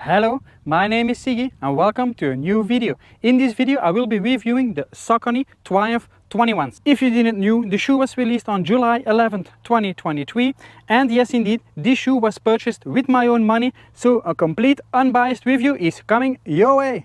Hello, my name is Siggy and welcome to a new video. In this video I will be reviewing the Saucony Triumph 21s. If you didn't know, the shoe was released on July 11th, 2023, and yes indeed, this shoe was purchased with my own money, so a complete unbiased review is coming your way.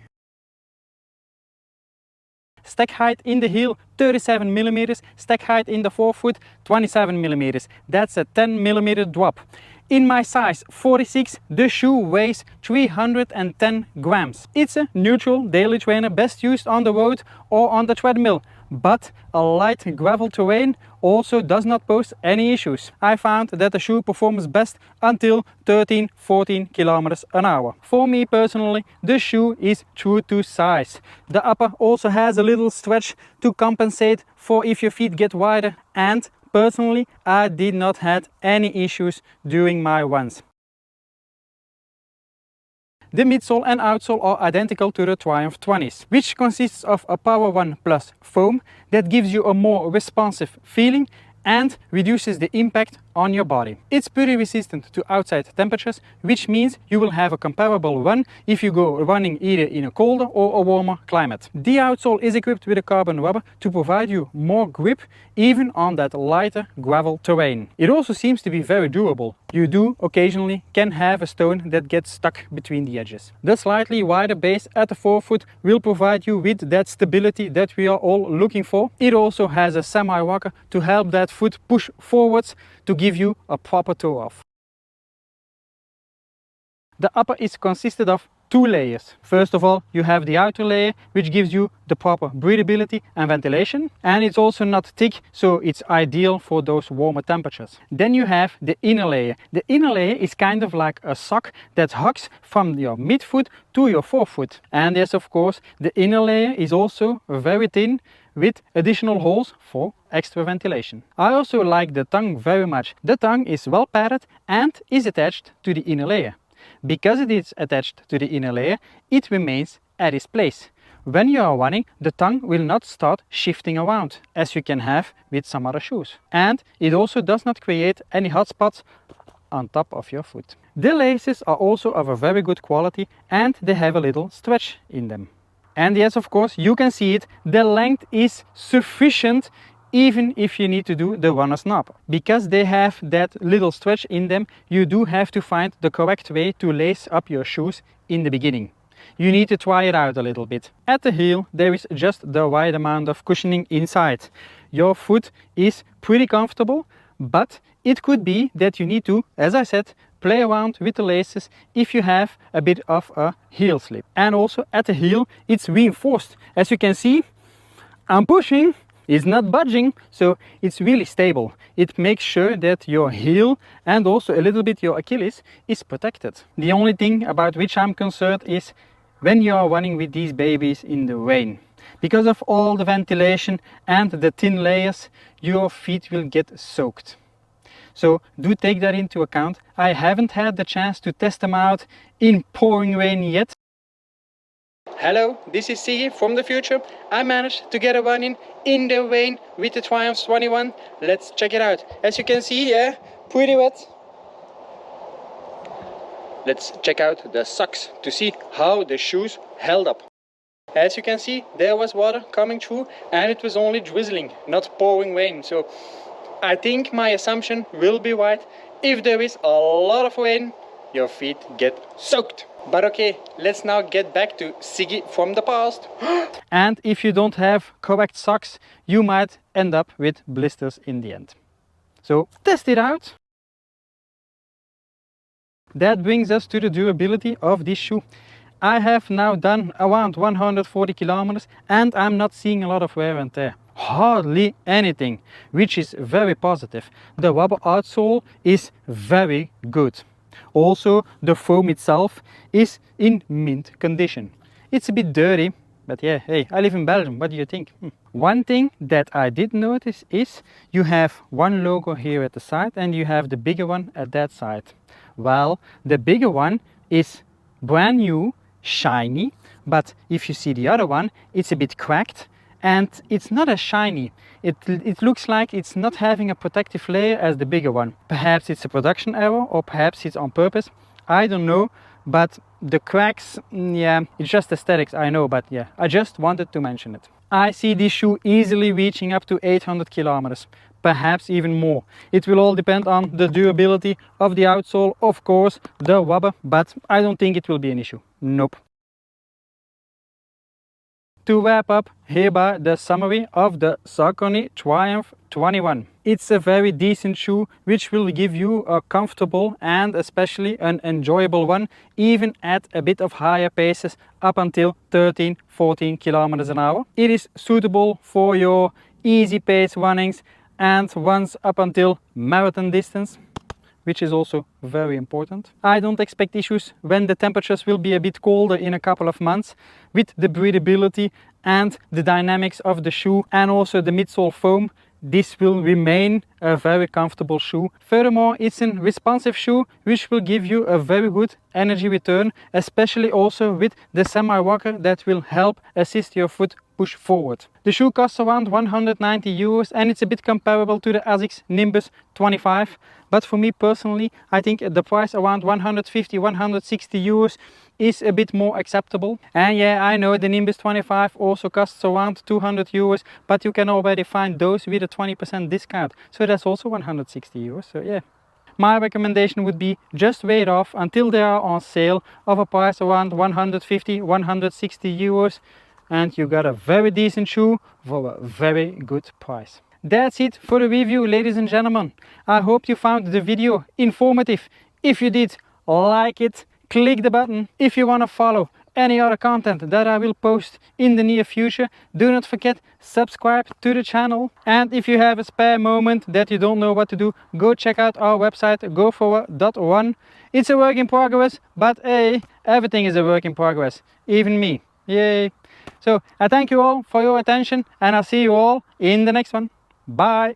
Stack height in the heel 37mm, stack height in the forefoot 27mm. That's a 10mm drop. In my size 46, the shoe weighs 310 grams. It's a neutral daily trainer, best used on the road or on the treadmill. But a light gravel terrain also does not pose any issues. I found that the shoe performs best until 13-14 kilometers an hour. For me personally, the shoe is true to size. The upper also has a little stretch to compensate for if your feet get wider, and personally I did not have any issues during my runs. The midsole and outsole are identical to the Triumph 20s, which consists of a Power One Plus foam that gives you a more responsive feeling and reduces the impact on your body. It's pretty resistant to outside temperatures, which means you will have a comparable run if you go running either in a colder or a warmer climate. The outsole is equipped with a carbon rubber to provide you more grip even on that lighter gravel terrain. It also seems to be very durable. You do occasionally can have a stone that gets stuck between the edges. The slightly wider base at the forefoot will provide you with that stability that we are all looking for. It also has a semi-rocker to help that foot push forwards to give you a proper toe off. The upper is consisted of two layers. First of all, you have the outer layer, which gives you the proper breathability and ventilation, and it's also not thick, so it's ideal for those warmer temperatures. Then you have the inner layer. The inner layer is kind of like a sock that hugs from your midfoot to your forefoot. And yes, of course, the inner layer is also very thin with additional holes for extra ventilation. I also like the tongue very much. The tongue is well padded and is attached to the inner layer. Because it is attached to the inner layer, it remains at its place. When you are running, the tongue will not start shifting around, as you can have with some other shoes. And it also does not create any hot spots on top of your foot. The laces are also of a very good quality and they have a little stretch in them. And yes, of course, you can see it, the length is sufficient even if you need to do the runner's knob. Because they have that little stretch in them, you do have to find the correct way to lace up your shoes in the beginning. You need to try it out a little bit. At the heel, there is just the right amount of cushioning inside. Your foot is pretty comfortable, but it could be that you need to, as I said, play around with the laces if you have a bit of a heel slip. And also at the heel, it's reinforced. As you can see, I'm pushing. It's not budging, so it's really stable. It makes sure that your heel and also a little bit your Achilles is protected. The only thing about which I'm concerned is when you are running with these babies in the rain. Because of all the ventilation and the thin layers, your feet will get soaked. So do take that into account. I haven't had the chance to test them out in pouring rain yet. Hello, this is Siggy from the future. I managed to get a run in the rain with the Triumph 21. Let's check it out. As you can see, yeah, pretty wet. Let's check out the socks to see how the shoes held up. As you can see, there was water coming through and it was only drizzling, not pouring rain. So I think my assumption will be right. If there is a lot of rain, your feet get soaked. But okay, let's now get back to Siggy from the past. And if you don't have correct socks, you might end up with blisters in the end. So test it out. That brings us to the durability of this shoe. I have now done around 140 kilometers and I'm not seeing a lot of wear and tear. Hardly anything, which is very positive. The rubber outsole is very good. Also, the foam itself is in mint condition. It's a bit dirty, but yeah, hey, I live in Belgium, what do you think? One thing that I did notice is you have one logo here at the side and you have the bigger one at that side. Well, the bigger one is brand new, shiny, but if you see the other one, it's a bit cracked and it's not as shiny. It looks like it's not having a protective layer as the bigger one. Perhaps it's a production error or perhaps it's on purpose. I don't know, but The cracks, yeah, it's just aesthetics, I know, but yeah, I just wanted to mention it. I see this shoe easily reaching up to 800 kilometers, perhaps even more. It will all depend on the durability of the outsole, of course, the rubber, but I don't think it will be an issue. Nope. To wrap up, hereby the summary of the Saucony Triumph 21. It's a very decent shoe which will give you a comfortable and especially an enjoyable one, even at a bit of higher paces up until 13-14 kilometers an hour. It is suitable for your easy pace runnings and runs up until marathon distance, which is also very important. I don't expect issues when the temperatures will be a bit colder in a couple of months. With the breathability and the dynamics of the shoe and also the midsole foam, this will remain a very comfortable shoe. Furthermore, it's a responsive shoe which will give you a very good energy return, especially also with the semi-rocker that will help assist your foot push forward. The shoe costs around 190 euros and it's a bit comparable to the ASICS Nimbus 25, but for me personally I think the price around 150-160 euros is a bit more acceptable. And yeah, I know the Nimbus 25 also costs around 200 euros, but you can already find those with a 20% discount, so that's also 160 euros. So yeah, my recommendation would be just wait off until they are on sale of a price around 150-160 euros and you got a very decent shoe for a very good price. That's it for the review, ladies and gentlemen. I hope you found the video informative. If you did, like it, click the button. If you want to follow any other content that I will post in the near future, do not forget subscribe to the channel. And if you have a spare moment that you don't know what to do, go check out our website goforward.one. It's a work in progress, but hey, everything is a work in progress, even me. Yay! So I thank you all for your attention and I'll see you all in the next one. Bye!